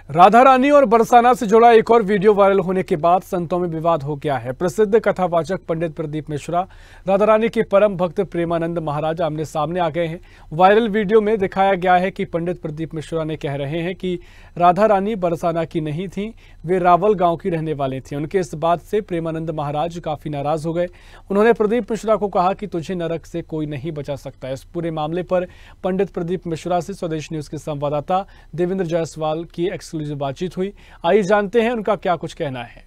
राधा रानी और बरसाना से जुड़ा एक और वीडियो वायरल होने के बाद संतों में विवाद हो गया है। प्रसिद्ध कथावाचक पंडित प्रदीप मिश्रा, राधा रानी के परम भक्त प्रेमानंद महाराज आमने सामने आ गए हैं। वायरल वीडियो में दिखाया गया है कि पंडित प्रदीप मिश्रा ने कह रहे हैं कि राधा रानी बरसाना की नहीं थी, वे रावल गांव की रहने वाले थे। उनके इस बात से प्रेमानंद महाराज काफी नाराज हो गए। उन्होंने प्रदीप मिश्रा को कहा कि तुझे नरक से कोई नहीं बचा सकता। इस पूरे मामले पर पंडित प्रदीप मिश्रा से स्वदेश न्यूज के संवाददाता देवेंद्र जायसवाल की एक्सक्लूसिव बातचीत हुई। आइए जानते हैं उनका क्या कुछ कहना है।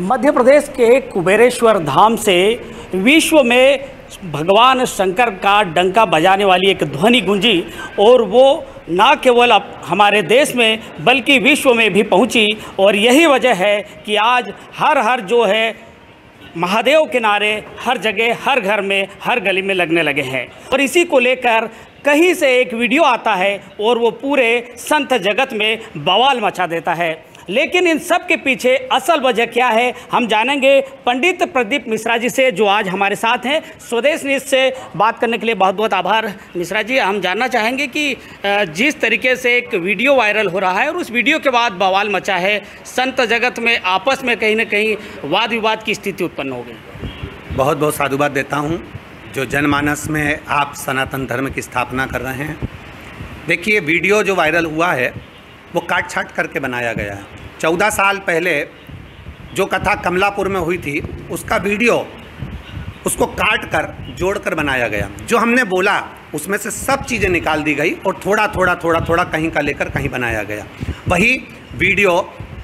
मध्य प्रदेश के कुबेरेश्वर धाम से विश्व में भगवान शंकर का डंका बजाने वाली एक ध्वनि गूंजी और वो ना केवल हमारे देश में बल्कि विश्व में भी पहुंची। और यही वजह है कि आज हर जो है महादेव के नारे हर जगह, हर घर में, हर गली में लगने लगे हैं। और इसी को लेकर कहीं से एक वीडियो आता है और वो पूरे संत जगत में बवाल मचा देता है। लेकिन इन सब के पीछे असल वजह क्या है, हम जानेंगे पंडित प्रदीप मिश्रा जी से, जो आज हमारे साथ हैं। स्वदेश न्यूज से बात करने के लिए बहुत बहुत आभार मिश्रा जी। हम जानना चाहेंगे कि जिस तरीके से एक वीडियो वायरल हो रहा है और उस वीडियो के बाद बवाल मचा है, संत जगत में आपस में कहीं ना कहीं वाद विवाद की स्थिति उत्पन्न हो गई। बहुत बहुत साधुवाद देता हूँ जो जनमानस में आप सनातन धर्म की स्थापना कर रहे हैं। देखिए, वीडियो जो वायरल हुआ है वो काट छाट करके बनाया गया है। 14 साल पहले जो कथा कमलापुर में हुई थी उसका वीडियो उसको काट कर जोड़ कर बनाया गया। जो हमने बोला उसमें से सब चीज़ें निकाल दी गई और थोड़ा थोड़ा कहीं का लेकर कहीं बनाया गया। वही वीडियो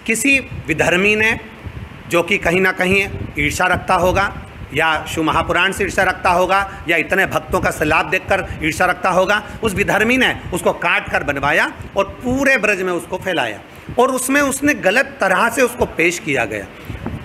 किसी विधर्मी ने, जो कि कहीं ना कहीं ईर्ष्या रखता होगा या शिव महापुराण से ईर्ष्या रखता होगा या इतने भक्तों का सलाब देखकर ईर्ष्या रखता होगा, उस विधर्मी ने उसको काट कर बनवाया और पूरे ब्रज में उसको फैलाया और उसमें उसने गलत तरह से उसको पेश किया गया।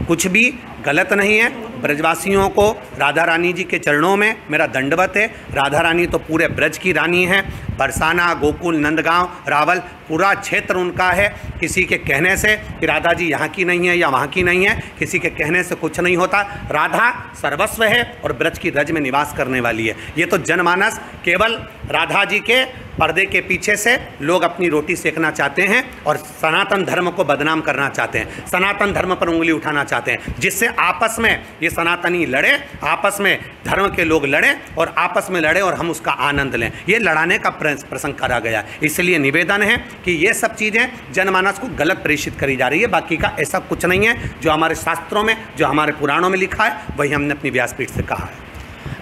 कुछ भी गलत नहीं है। ब्रजवासियों को राधा रानी जी के चरणों में मेरा दंडवत है। राधा रानी तो पूरे ब्रज की रानी है। बरसाना, गोकुल, नंदगांव, रावल पूरा क्षेत्र उनका है। किसी के कहने से कि राधा जी यहाँ की नहीं है या वहाँ की नहीं है, किसी के कहने से कुछ नहीं होता। राधा सर्वस्व है और ब्रज की रज में निवास करने वाली है। ये तो जनमानस केवल राधा जी के पर्दे के पीछे से लोग अपनी रोटी सेकना चाहते हैं और सनातन धर्म को बदनाम करना चाहते हैं, सनातन धर्म पर उंगली उठाना चाहते हैं, जिससे आपस में ये सनातनी लड़े, आपस में धर्म के लोग लड़े और आपस में लड़े और हम उसका आनंद लें। ये लड़ाने का प्रसंग करा गया। इसलिए निवेदन है कि ये सब चीज़ें जनमानस को गलत प्रेषित करी जा रही है। बाकी का ऐसा कुछ नहीं है। जो हमारे शास्त्रों में, जो हमारे पुराणों में लिखा है, वही हमने अपनी व्यासपीठ से कहा है।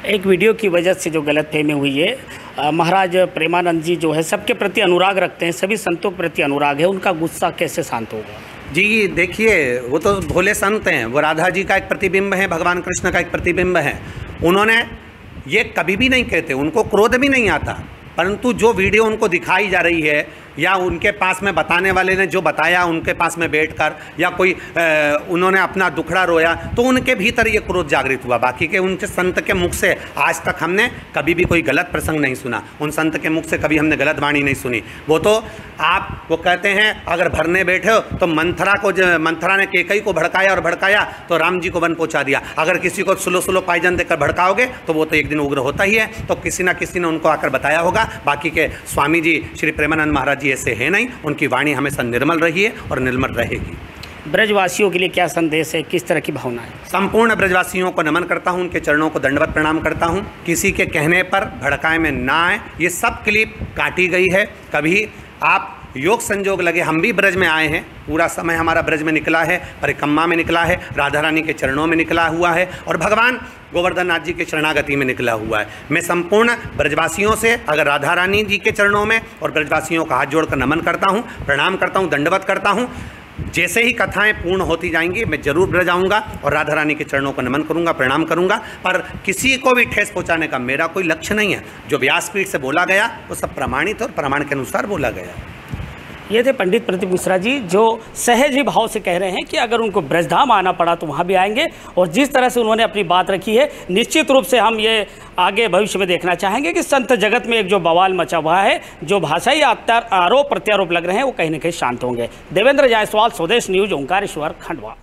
एक वीडियो की वजह से जो गलतफहमी हुई है, महाराज प्रेमानंद जी जो है सबके प्रति अनुराग रखते हैं, सभी संतों के प्रति अनुराग है, उनका गुस्सा कैसे शांत होगा? जी देखिए, वो तो भोले संत हैं, वो राधा जी का एक प्रतिबिंब है, भगवान कृष्ण का एक प्रतिबिंब है। उन्होंने ये कभी भी नहीं कहते, उनको क्रोध भी नहीं आता, परंतु जो वीडियो उनको दिखाई जा रही है या उनके पास में बताने वाले ने जो बताया उनके पास में बैठकर या कोई उन्होंने अपना दुखड़ा रोया, तो उनके भीतर ये क्रोध जागृत हुआ। बाकी के उनके संत के मुख से आज तक हमने कभी भी कोई गलत प्रसंग नहीं सुना। उन संत के मुख से कभी हमने गलत वाणी नहीं सुनी। वो तो वो कहते हैं अगर भरने बैठे हो तो मंथरा ने केकई को भड़काया और भड़काया तो राम जी को वन पहुंचा दिया। अगर किसी को सुलो पायजन देकर भड़काओगे तो वो तो एक दिन उग्र होता ही है। तो किसी ना किसी ने उनको आकर बताया होगा। बाकी के स्वामी जी श्री प्रेमानंद महाराज ऐसे है नहीं, उनकी वाणी हमेशा निर्मल रही है और निर्मल रहेगी। ब्रजवासियों के लिए क्या संदेश है, किस तरह की भावना है? संपूर्ण ब्रजवासियों को नमन करता हूं, उनके चरणों को दंडवत प्रणाम करता हूं। किसी के कहने पर भड़काए में ना आए। ये सब क्लिप काटी गई है। कभी आप योग संजोग लगे, हम भी ब्रज में आए हैं, पूरा समय हमारा ब्रज में निकला है, परिक्रमा में निकला है, राधा रानी के चरणों में निकला हुआ है और भगवान गोवर्धन नाथ जी के शरणागति में निकला हुआ है। मैं संपूर्ण ब्रजवासियों से अगर राधा रानी जी के चरणों में और ब्रजवासियों का हाथ जोड़कर नमन करता हूँ, प्रणाम करता हूँ, दंडवत करता हूँ। जैसे ही कथाएं पूर्ण होती जाएंगी मैं जरूर ब्रज आऊँगा और राधा रानी के चरणों को नमन करूँगा, प्रणाम करूँगा। पर किसी को भी ठेस पहुँचाने का मेरा कोई लक्ष्य नहीं है। जो व्यासपीठ से बोला गया वो सब प्रमाणित और प्रमाण के अनुसार बोला गया। ये थे पंडित प्रदीप मिश्रा जी, जो सहज ही भाव से कह रहे हैं कि अगर उनको ब्रजधाम आना पड़ा तो वहाँ भी आएंगे। और जिस तरह से उन्होंने अपनी बात रखी है, निश्चित रूप से हम ये आगे भविष्य में देखना चाहेंगे कि संत जगत में एक जो बवाल मचा हुआ है, जो भाषाई आरोप प्रत्यारोप लग रहे हैं, वो कहीं ना कहीं शांत होंगे। देवेंद्र जायसवाल, स्वदेश न्यूज, ओंकारेश्वर, खंडवा।